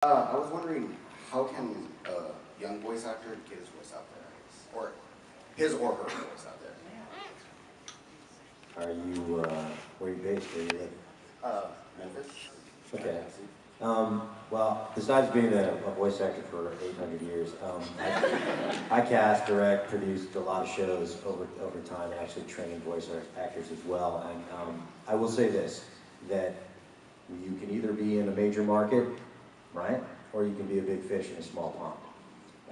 I was wondering, how can a young voice actor get his voice out there, I guess? Or his or her voice out there? Are you, where are you based? Where you live? Memphis. Okay. Well, besides being a voice actor for 800 years, I cast, direct, produced a lot of shows over time, and actually trained voice actors as well. And I will say this, that you can either be in a major market, right, or you can be a big fish in a small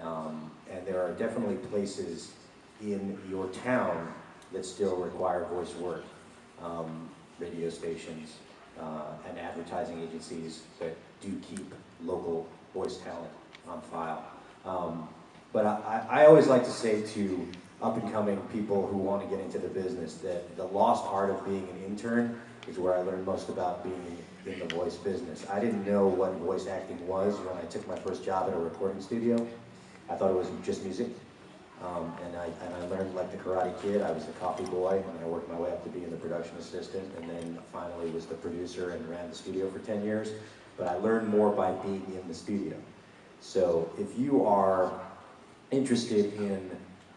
pond. And there are definitely places in your town that still require voice work. Radio stations and advertising agencies that do keep local voice talent on file. But I always like to say to up-and-coming people who want to get into the business that the lost art of being an intern is where I learned most about being in the voice business. I didn't know what voice acting was when I took my first job at a recording studio. I thought it was just music. And I learned like the Karate Kid. I was the coffee boy, and I worked my way up to being the production assistant, and then finally was the producer and ran the studio for 10 years. But I learned more by being in the studio. So if you are interested in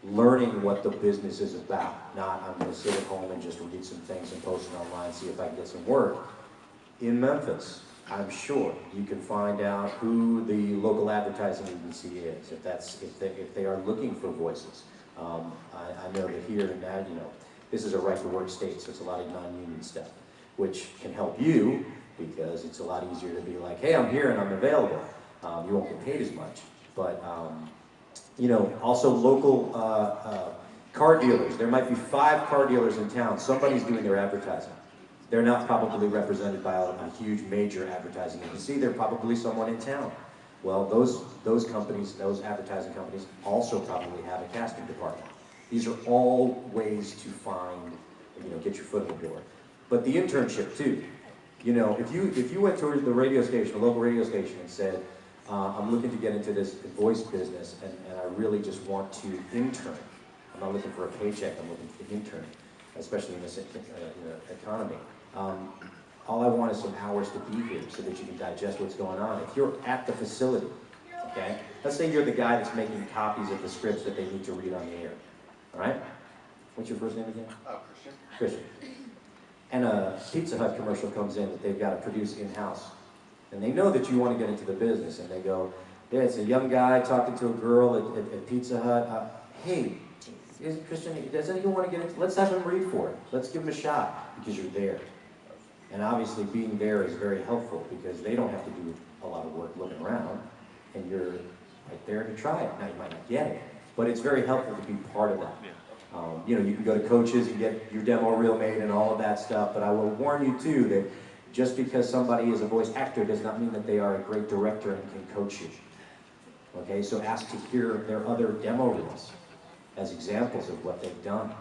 learning what the business is about, not I'm going to sit at home and just read some things and post it online, see if I can get some work, in Memphis, I'm sure you can find out who the local advertising agency is, if they are looking for voices. I know that here and now, this is a right-to-work state, so it's a lot of non-union stuff, which can help you because it's a lot easier to be like, hey, I'm here and I'm available. You won't get paid as much, but also local car dealers. There might be 5 car dealers in town. Somebody's doing their advertising. They're not probably represented by a huge major advertising agency. They're probably someone in town. Well, those companies, those advertising companies also probably have a casting department. These are all ways to find, get your foot in the door. But the internship too. If you went to the radio station, a local radio station, and said, I'm looking to get into this voice business and I really just want to intern. I'm not looking for a paycheck, I'm looking to intern, especially in this economy. All I want is some hours to be here so that you can digest what's going on. If you're at the facility, okay? Let's say you're the guy that's making copies of the scripts that they need to read on the air, all right? What's your first name again? Christian. Christian. And a Pizza Hut commercial comes in that they've got to produce in-house. And they know that you want to get into the business, and they go, yeah, it's a young guy talking to a girl at Pizza Hut. Hey, Christian, does anyone want to get into, let's have him read for it. Let's give him a shot, because you're there. And obviously being there is very helpful because they don't have to do a lot of work looking around, and you're right there to try it. Now you might not get it, but it's very helpful to be part of that. You can go to coaches and get your demo reel made and all of that stuff, but I will warn you too that just because somebody is a voice actor does not mean that they are a great director and can coach you. Okay, so ask to hear their other demo reels as examples of what they've done.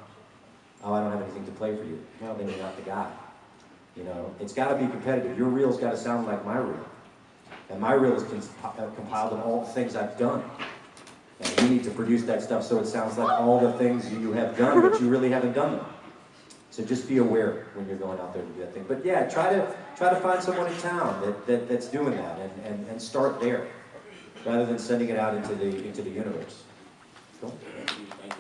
Oh, I don't have anything to play for you. Well, then you're not the guy. It's got to be competitive. Your reel's got to sound like my reel. And my reel is compiled of all the things I've done. And you need to produce that stuff so it sounds like all the things you have done, but you really haven't done them. So just be aware when you're going out there to do that thing. But yeah, try to find someone in town that's doing that and start there, rather than sending it out into the universe. Cool? Thank you.